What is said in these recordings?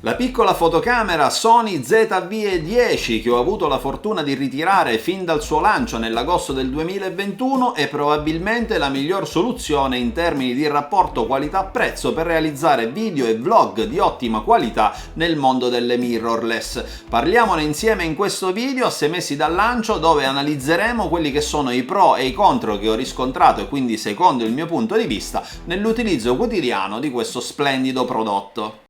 La piccola fotocamera Sony ZV-E10 che ho avuto la fortuna di ritirare fin dal suo lancio nell'agosto del 2021 è probabilmente la miglior soluzione in termini di rapporto qualità-prezzo per realizzare video e vlog di ottima qualità nel mondo delle mirrorless. Parliamone insieme in questo video a 6 mesi dal lancio, dove analizzeremo quelli che sono i pro e i contro che ho riscontrato e quindi secondo il mio punto di vista nell'utilizzo quotidiano di questo splendido prodotto.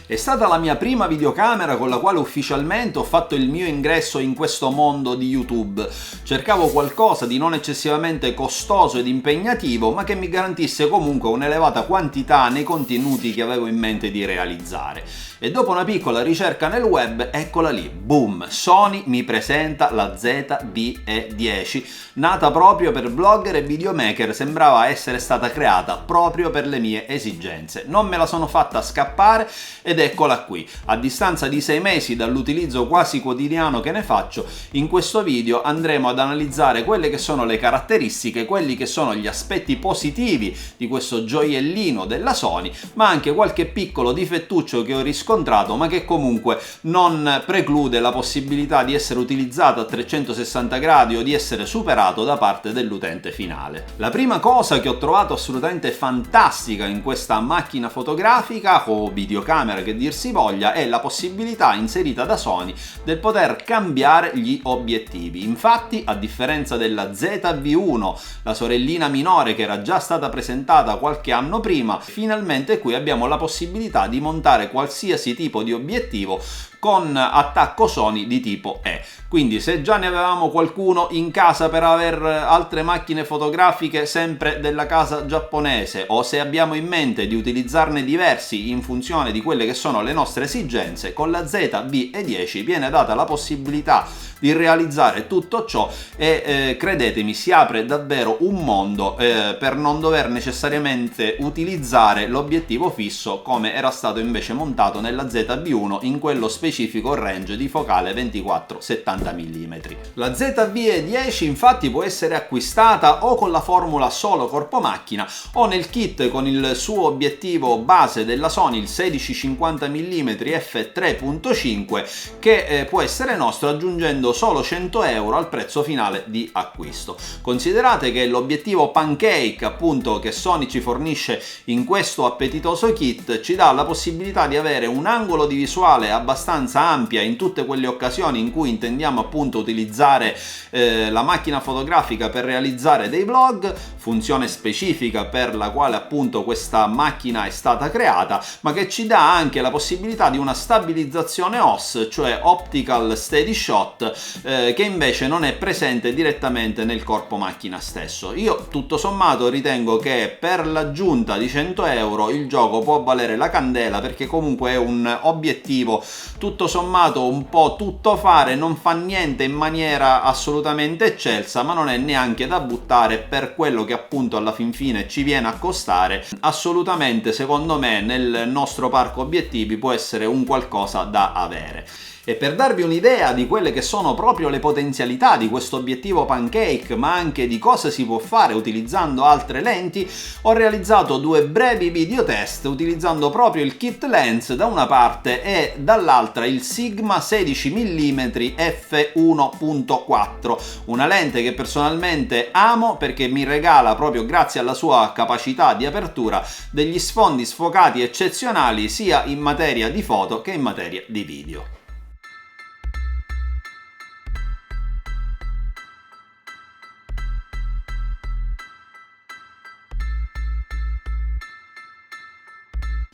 È stata la mia prima videocamera con la quale ufficialmente ho fatto il mio ingresso in questo mondo di YouTube. Cercavo qualcosa di non eccessivamente costoso ed impegnativo, ma che mi garantisse comunque un'elevata quantità nei contenuti che avevo in mente di realizzare. E dopo una piccola ricerca nel web, eccola lì, boom, Sony mi presenta la ZV-E10, nata proprio per blogger e videomaker, sembrava essere stata creata proprio per le mie esigenze. Non me la sono fatta scappare ed eccola qui. A distanza di 6 mesi dall'utilizzo quasi quotidiano che ne faccio, in questo video andremo ad analizzare quelle che sono le caratteristiche, quelli che sono gli aspetti positivi di questo gioiellino della Sony, ma anche qualche piccolo difettuccio che ho riscontrato, ma che comunque non preclude la possibilità di essere utilizzato a 360 gradi o di essere superato da parte dell'utente finale. La prima cosa che ho trovato assolutamente fantastica in questa macchina fotografica o videocamera che dir si voglia è la possibilità inserita da Sony del poter cambiare gli obiettivi. Infatti, a differenza della ZV-1, la sorellina minore che era già stata presentata qualche anno prima, finalmente qui abbiamo la possibilità di montare qualsiasi tipo di obiettivo con attacco Sony di tipo E. Quindi se già ne avevamo qualcuno in casa per aver altre macchine fotografiche sempre della casa giapponese, o se abbiamo in mente di utilizzarne diversi in funzione di quelle che sono le nostre esigenze, con la ZV-E10 viene data la possibilità di realizzare tutto ciò e credetemi, si apre davvero un mondo per non dover necessariamente utilizzare l'obiettivo fisso come era stato invece montato nella ZV-1 in quello specifico range di focale 24-70 mm. La ZV-E10 infatti può essere acquistata o con la formula solo corpo macchina o nel kit con il suo obiettivo base della Sony, il 16-50 mm f3.5, che può essere nostro aggiungendo solo 100 euro al prezzo finale di acquisto. Considerate che l'obiettivo pancake appunto che Sony ci fornisce in questo appetitoso kit ci dà la possibilità di avere un angolo di visuale abbastanza ampia in tutte quelle occasioni in cui intendiamo appunto utilizzare la macchina fotografica per realizzare dei vlog, funzione specifica per la quale appunto questa macchina è stata creata, ma che ci dà anche la possibilità di una stabilizzazione OS, cioè Optical Steady Shot, che invece non è presente direttamente nel corpo macchina stesso. Io tutto sommato ritengo che per l'aggiunta di 100 euro il gioco può valere la candela, perché comunque è un obiettivo tutto sommato un po' tuttofare, non fa niente in maniera assolutamente eccelsa, ma non è neanche da buttare per quello che appunto alla fin fine ci viene a costare. Assolutamente, secondo me, nel nostro parco obiettivi può essere un qualcosa da avere. E per darvi un'idea di quelle che sono proprio le potenzialità di questo obiettivo pancake, ma anche di cosa si può fare utilizzando altre lenti, ho realizzato 2 brevi video test utilizzando proprio il kit lens da una parte e dall'altra il Sigma 16 mm f1.4, una lente che personalmente amo perché mi regala, proprio grazie alla sua capacità di apertura, degli sfondi sfocati eccezionali sia in materia di foto che in materia di video.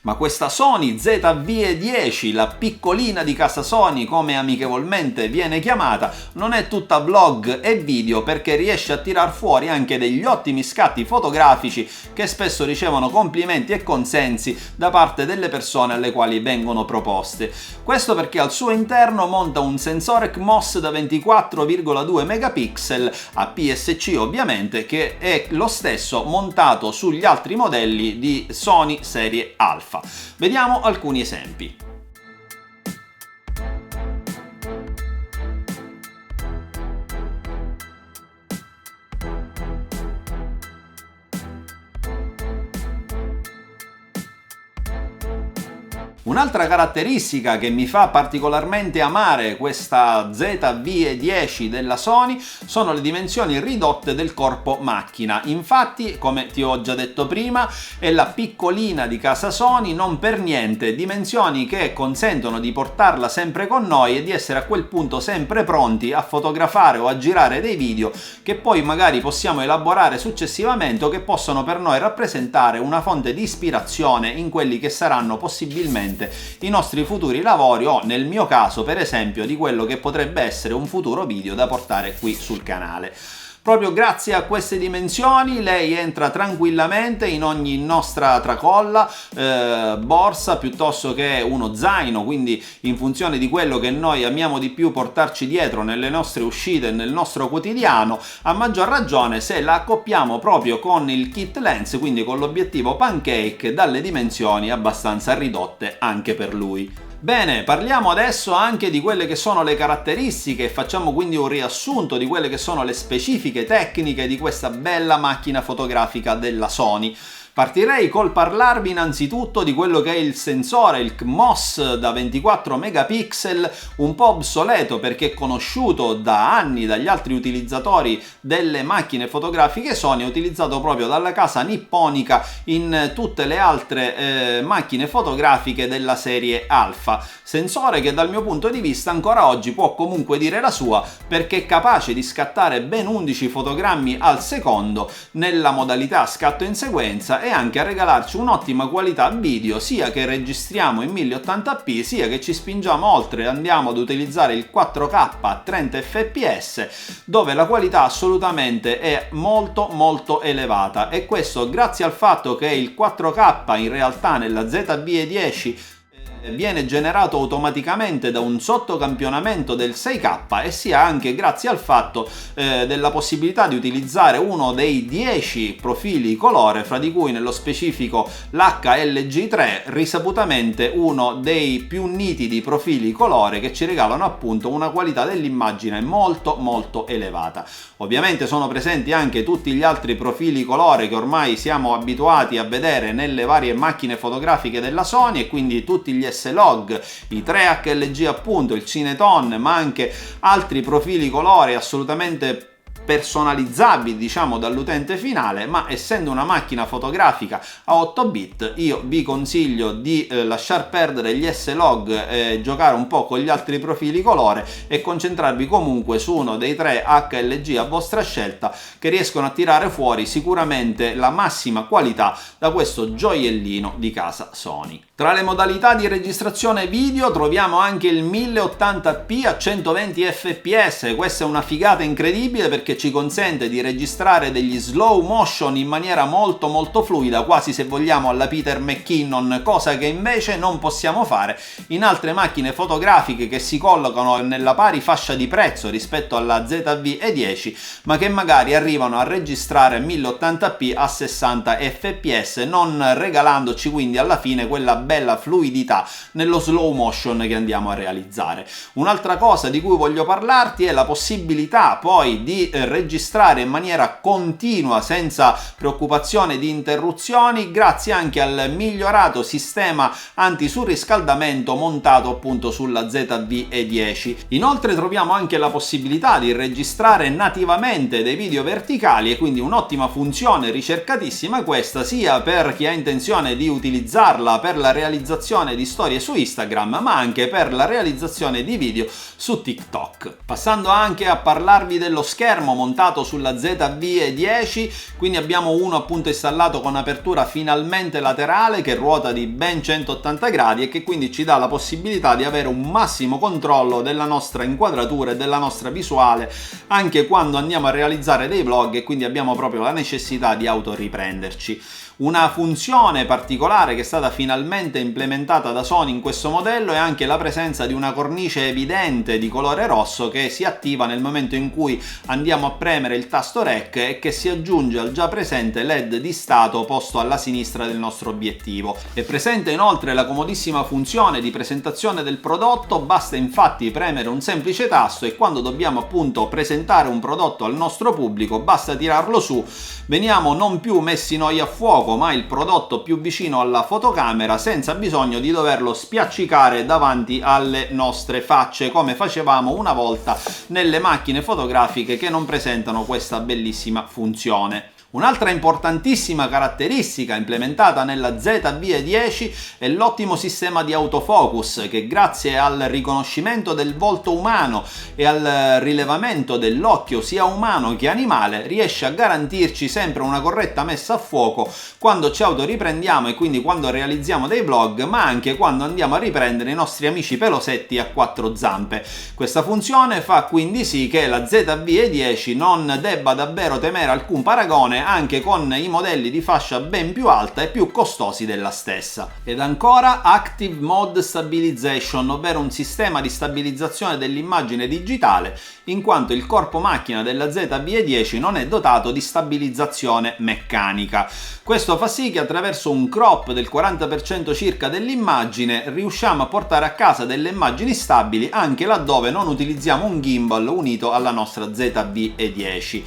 Ma questa Sony ZV-E10, la piccolina di casa Sony come amichevolmente viene chiamata, non è tutta vlog e video, perché riesce a tirar fuori anche degli ottimi scatti fotografici che spesso ricevono complimenti e consensi da parte delle persone alle quali vengono proposte. Questo perché al suo interno monta un sensore CMOS da 24,2 megapixel APS-C ovviamente, che è lo stesso montato sugli altri modelli di Sony serie Alpha. Vediamo alcuni esempi. Un'altra caratteristica che mi fa particolarmente amare questa ZV-E10 della Sony sono le dimensioni ridotte del corpo macchina. Infatti, come ti ho già detto prima, è la piccolina di casa Sony, non per niente, dimensioni che consentono di portarla sempre con noi e di essere a quel punto sempre pronti a fotografare o a girare dei video che poi magari possiamo elaborare successivamente o che possono per noi rappresentare una fonte di ispirazione in quelli che saranno possibilmente i nostri futuri lavori o, nel mio caso per esempio, di quello che potrebbe essere un futuro video da portare qui sul canale. Proprio grazie a queste dimensioni lei entra tranquillamente in ogni nostra tracolla, borsa piuttosto che uno zaino, quindi in funzione di quello che noi amiamo di più portarci dietro nelle nostre uscite, nel nostro quotidiano, a maggior ragione se la accoppiamo proprio con il kit lens, quindi con l'obiettivo pancake dalle dimensioni abbastanza ridotte anche per lui. Bene, parliamo adesso anche di quelle che sono le caratteristiche e facciamo quindi un riassunto di quelle che sono le specifiche tecniche di questa bella macchina fotografica della Sony. Partirei col parlarvi innanzitutto di quello che è il sensore, il CMOS da 24 megapixel, un po' obsoleto perché conosciuto da anni dagli altri utilizzatori delle macchine fotografiche Sony, utilizzato proprio dalla casa nipponica in tutte le altre macchine fotografiche della serie Alpha. Sensore che dal mio punto di vista ancora oggi può comunque dire la sua, perché è capace di scattare ben 11 fotogrammi al secondo nella modalità scatto in sequenza e anche a regalarci un'ottima qualità video, sia che registriamo in 1080p sia che ci spingiamo oltre e andiamo ad utilizzare il 4K a 30 fps, dove la qualità assolutamente è molto elevata, e questo grazie al fatto che il 4K in realtà nella ZV-E10 viene generato automaticamente da un sottocampionamento del 6K, e sia anche grazie al fatto della possibilità di utilizzare uno dei 10 profili colore, fra di cui nello specifico l'HLG3, risaputamente uno dei più nitidi profili colore che ci regalano appunto una qualità dell'immagine molto elevata. Ovviamente sono presenti anche tutti gli altri profili colore che ormai siamo abituati a vedere nelle varie macchine fotografiche della Sony, e quindi tutti gli S-Log, i 3 HLG appunto, il Cineton, ma anche altri profili colore assolutamente personalizzabili, diciamo, dall'utente finale. Ma essendo una macchina fotografica a 8 bit, io vi consiglio di lasciar perdere gli S-Log e giocare un po' con gli altri profili colore e concentrarvi comunque su uno dei 3 HLG a vostra scelta, che riescono a tirare fuori sicuramente la massima qualità da questo gioiellino di casa Sony. Tra le modalità di registrazione video troviamo anche il 1080p a 120 fps. Questa è una figata incredibile perché ci consente di registrare degli slow motion in maniera molto fluida, quasi se vogliamo alla Peter McKinnon, cosa che invece non possiamo fare in altre macchine fotografiche che si collocano nella pari fascia di prezzo rispetto alla ZV-E10, ma che magari arrivano a registrare 1080p a 60 fps, non regalandoci quindi alla fine quella bella fluidità nello slow motion che andiamo a realizzare. Un'altra cosa di cui voglio parlarti è la possibilità poi di registrare in maniera continua senza preoccupazione di interruzioni, grazie anche al migliorato sistema antisurriscaldamento montato appunto sulla ZV-E10. Inoltre troviamo anche la possibilità di registrare nativamente dei video verticali, e quindi un'ottima funzione ricercatissima questa, sia per chi ha intenzione di utilizzarla per la realizzazione di storie su Instagram, ma anche per la realizzazione di video su TikTok. Passando anche a parlarvi dello schermo montato sulla ZV-E10, quindi abbiamo uno appunto installato con apertura finalmente laterale che ruota di ben 180 gradi e che quindi ci dà la possibilità di avere un massimo controllo della nostra inquadratura e della nostra visuale anche quando andiamo a realizzare dei vlog, e quindi abbiamo proprio la necessità di autoriprenderci. Una funzione particolare che è stata finalmente implementata da Sony in questo modello è anche la presenza di una cornice evidente di colore rosso che si attiva nel momento in cui andiamo a premere il tasto REC e che si aggiunge al già presente LED di stato posto alla sinistra del nostro obiettivo. È presente inoltre la comodissima funzione di presentazione del prodotto, basta infatti premere un semplice tasto e quando dobbiamo appunto presentare un prodotto al nostro pubblico basta tirarlo su, veniamo non più messi noi a fuoco ma il prodotto più vicino alla fotocamera, senza senza bisogno di doverlo spiaccicare davanti alle nostre facce come facevamo una volta nelle macchine fotografiche che non presentano questa bellissima funzione. Un'altra importantissima caratteristica implementata nella ZV-E10 è l'ottimo sistema di autofocus che, grazie al riconoscimento del volto umano e al rilevamento dell'occhio sia umano che animale, riesce a garantirci sempre una corretta messa a fuoco quando ci autoriprendiamo e quindi quando realizziamo dei vlog, ma anche quando andiamo a riprendere i nostri amici pelosetti a quattro zampe. Questa funzione fa quindi sì che la ZV-E10 non debba davvero temere alcun paragone anche con i modelli di fascia ben più alta e più costosi della stessa. Ed ancora Active Mode Stabilization, ovvero un sistema di stabilizzazione dell'immagine digitale, in quanto il corpo macchina della ZV-E10 non è dotato di stabilizzazione meccanica. Questo fa sì che attraverso un crop del 40% circa dell'immagine riusciamo a portare a casa delle immagini stabili anche laddove non utilizziamo un gimbal unito alla nostra ZV-E10.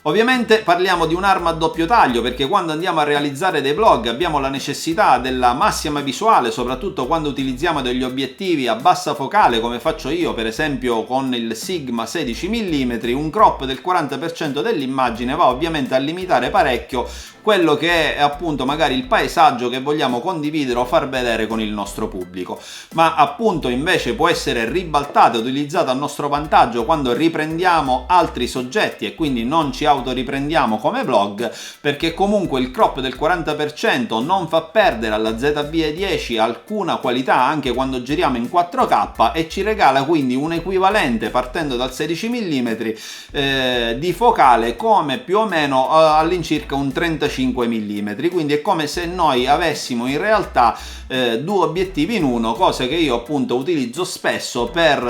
Ovviamente parliamo di un'arma a doppio taglio, perché quando andiamo a realizzare dei vlog abbiamo la necessità della massima visuale, soprattutto quando utilizziamo degli obiettivi a bassa focale come faccio io per esempio con il Sigma 16 mm. Un crop del 40% dell'immagine va ovviamente a limitare parecchio quello che è appunto magari il paesaggio che vogliamo condividere o far vedere con il nostro pubblico, ma appunto invece può essere ribaltato e utilizzato a nostro vantaggio quando riprendiamo altri soggetti e quindi non ci autoriprendiamo come vlog, perché comunque il crop del 40% non fa perdere alla ZV-E10 alcuna qualità anche quando giriamo in 4K e ci regala quindi un equivalente partendo dal 16 mm di focale come più o meno all'incirca un 35 mm, quindi è come se noi avessimo in realtà due obiettivi in uno, cosa che io appunto utilizzo spesso per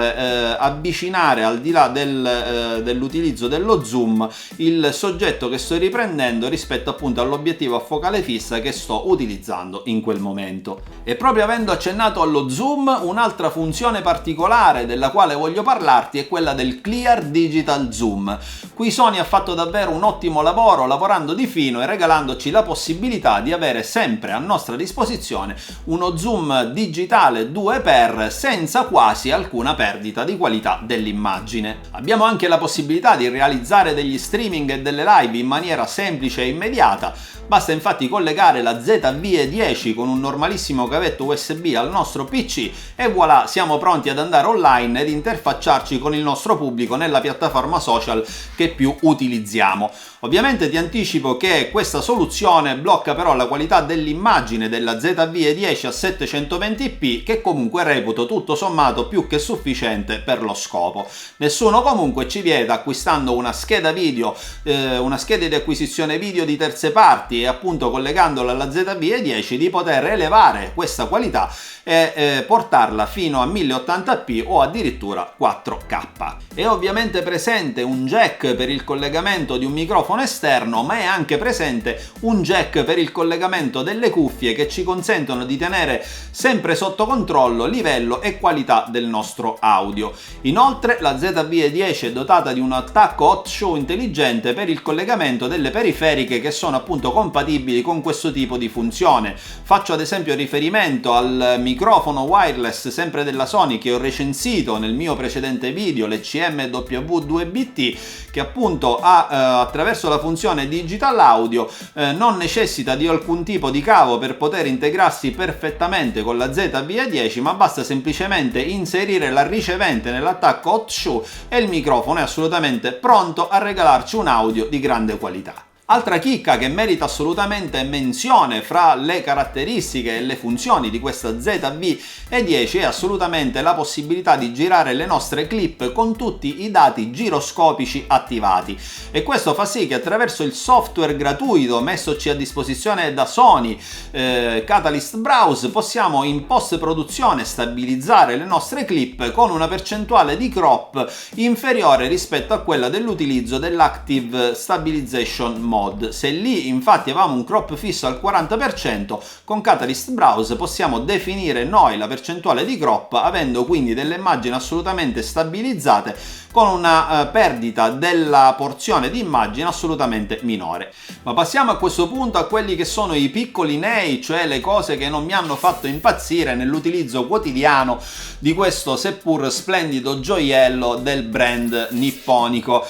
avvicinare al di là dell'utilizzo dello zoom il soggetto che sto riprendendo rispetto appunto all'obiettivo a focale fissa che sto utilizzando in quel momento. E proprio avendo accennato allo zoom, un'altra funzione particolare della quale voglio parlarti è quella del Clear Digital Zoom. Qui Sony ha fatto davvero un ottimo lavoro lavorando di fino e regalandoci la possibilità di avere sempre a nostra disposizione uno zoom digitale 2x senza quasi alcuna perdita di qualità dell'immagine. Abbiamo anche la possibilità di realizzare degli streaming e delle live in maniera semplice e immediata. Basta infatti collegare la ZV-E10 con un normalissimo cavetto USB al nostro PC e voilà, siamo pronti ad andare online ed interfacciarci con il nostro pubblico nella piattaforma social che più utilizziamo. Ovviamente ti anticipo che questa soluzione blocca però la qualità dell'immagine della ZV-E10 a 720p, che comunque reputo tutto sommato più che sufficiente per lo scopo. Nessuno comunque ci vieta, acquistando una scheda video, una scheda di acquisizione video di terze parti e appunto collegandola alla ZV-E10, di poter elevare questa qualità e portarla fino a 1080p o addirittura 4K. È ovviamente presente un jack per il collegamento di un microfono esterno, ma è anche presente un jack per il collegamento delle cuffie che ci consentono di tenere sempre sotto controllo livello e qualità del nostro audio. Inoltre la ZV-E10 è dotata di un attacco hot shoe intelligente per il collegamento delle periferiche che sono appunto compatibili con questo tipo di funzione. Faccio ad esempio riferimento al microfono wireless sempre della Sony che ho recensito nel mio precedente video, l'ECMW2BT, che appunto ha attraverso la funzione Digital Audio non necessita di alcun tipo di cavo per poter integrarsi perfettamente con la ZV-E10, ma basta semplicemente inserire la ricevente nell'attacco hot shoe e il microfono è assolutamente pronto a regalarci un audio di grande qualità. Altra chicca che merita assolutamente menzione fra le caratteristiche e le funzioni di questa ZV-E10 è assolutamente la possibilità di girare le nostre clip con tutti i dati giroscopici attivati, e questo fa sì che attraverso il software gratuito messoci a disposizione da Sony, Catalyst Browse, possiamo in post produzione stabilizzare le nostre clip con una percentuale di crop inferiore rispetto a quella dell'utilizzo dell'Active Stabilization Mode. mod. Se lì infatti avevamo un crop fisso al 40%, con Catalyst Browse possiamo definire noi la percentuale di crop, avendo quindi delle immagini assolutamente stabilizzate con una perdita della porzione di immagine assolutamente minore. Ma passiamo a questo punto a quelli che sono i piccoli nei, cioè le cose che non mi hanno fatto impazzire nell'utilizzo quotidiano di questo seppur splendido gioiello del brand nipponico.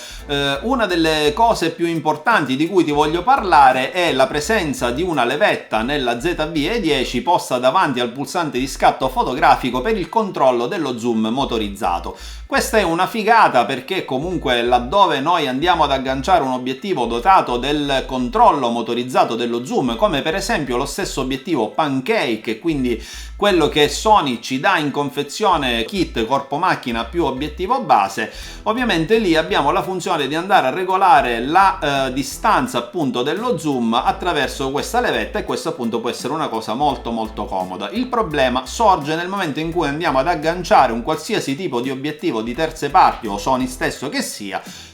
Una delle cose più importanti di cui ti voglio parlare è la presenza di una levetta nella ZV-E10 posta davanti al pulsante di scatto fotografico per il controllo dello zoom motorizzato. Questa è una figata perché comunque laddove noi andiamo ad agganciare un obiettivo dotato del controllo motorizzato dello zoom, come per esempio lo stesso obiettivo Pancake, quindi quello che Sony ci dà in confezione kit corpo macchina più obiettivo base, ovviamente lì abbiamo la funzione di andare a regolare la distanza appunto dello zoom attraverso questa levetta, e questo appunto può essere una cosa molto comoda. Il problema sorge nel momento in cui andiamo ad agganciare un qualsiasi tipo di obiettivo di terze parti o Sony stesso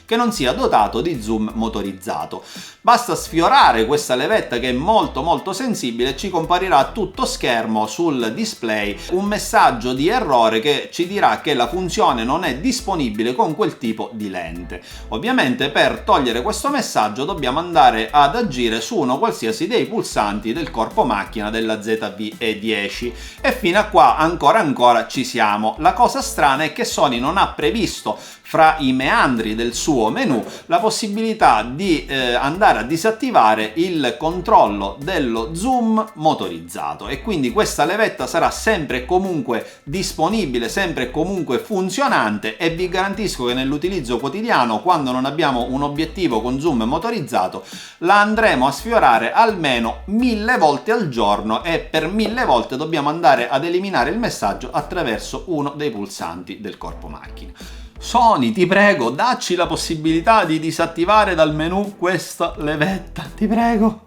che non sia dotato di zoom motorizzato. Basta sfiorare questa levetta che è molto sensibile e ci comparirà a tutto schermo sul display un messaggio di errore che ci dirà che la funzione non è disponibile con quel tipo di lente. Ovviamente per togliere questo messaggio dobbiamo andare ad agire su uno qualsiasi dei pulsanti del corpo macchina della ZV-E10 e fino a qua ancora ci siamo. La cosa strana è che Sony non ha previsto fra i meandri del suo menu la possibilità di andare a disattivare il controllo dello zoom motorizzato, e quindi questa levetta sarà sempre e comunque disponibile, sempre e comunque funzionante, e vi garantisco che nell'utilizzo quotidiano, quando non abbiamo un obiettivo con zoom motorizzato, la andremo a sfiorare almeno 1000 volte al giorno, e per 1000 volte dobbiamo andare ad eliminare il messaggio attraverso uno dei pulsanti del corpo macchina. Sony, ti prego, dacci la possibilità di disattivare dal menu questa levetta, ti prego.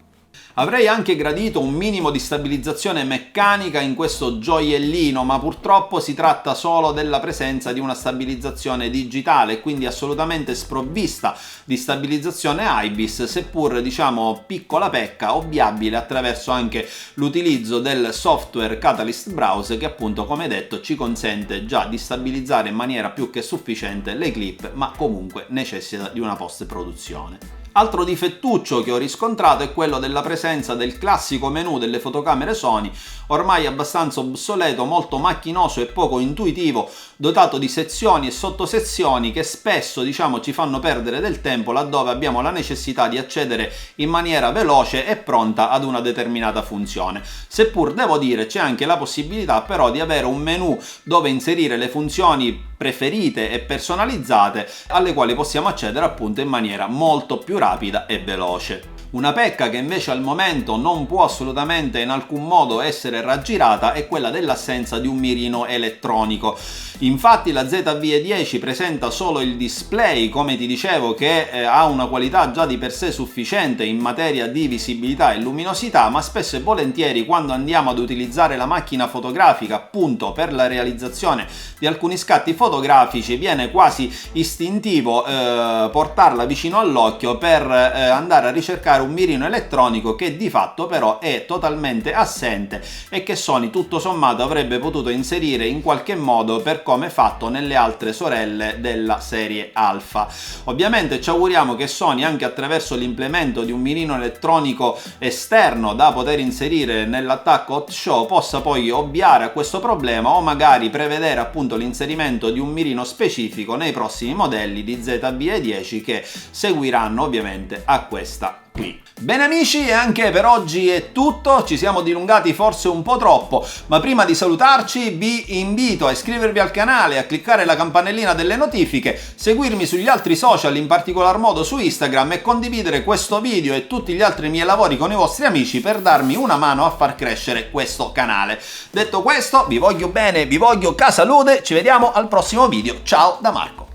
Avrei anche gradito un minimo di stabilizzazione meccanica in questo gioiellino, ma purtroppo si tratta solo della presenza di una stabilizzazione digitale, quindi assolutamente sprovvista di stabilizzazione IBIS, seppur diciamo piccola pecca, ovviabile attraverso anche l'utilizzo del software Catalyst Browse, che appunto, come detto, ci consente già di stabilizzare in maniera più che sufficiente le clip, ma comunque necessita di una post-produzione. Altro difettuccio che ho riscontrato è quello della presenza del classico menu delle fotocamere Sony, ormai abbastanza obsoleto, molto macchinoso e poco intuitivo, dotato di sezioni e sottosezioni che spesso ci fanno perdere del tempo laddove abbiamo la necessità di accedere in maniera veloce e pronta ad una determinata funzione. Seppur devo dire c'è anche la possibilità però di avere un menu dove inserire le funzioni preferite e personalizzate, alle quali possiamo accedere appunto in maniera molto più rapida e veloce. Una pecca che invece al momento non può assolutamente in alcun modo essere raggirata è quella dell'assenza di un mirino elettronico. Infatti la ZV-E10 presenta solo il display, come ti dicevo, che ha una qualità già di per sé sufficiente in materia di visibilità e luminosità, ma spesso e volentieri quando andiamo ad utilizzare la macchina fotografica appunto per la realizzazione di alcuni scatti fotografici viene quasi istintivo portarla vicino all'occhio per andare a ricercare un mirino elettronico che di fatto però è totalmente assente e che Sony tutto sommato avrebbe potuto inserire in qualche modo per come fatto nelle altre sorelle della serie Alpha. Ovviamente ci auguriamo che Sony, anche attraverso l'implemento di un mirino elettronico esterno da poter inserire nell'attacco Hot Show, possa poi ovviare a questo problema o magari prevedere appunto l'inserimento di un mirino specifico nei prossimi modelli di ZV-E10 che seguiranno ovviamente a questa qui. Bene amici, anche per oggi è tutto, ci siamo dilungati forse un po' troppo, ma prima di salutarci vi invito a iscrivervi al canale, a cliccare la campanellina delle notifiche, seguirmi sugli altri social, in particolar modo su Instagram, e condividere questo video e tutti gli altri miei lavori con i vostri amici per darmi una mano a far crescere questo canale. Detto questo, vi voglio bene, vi voglio ca salute, ci vediamo al prossimo video, ciao da Marco.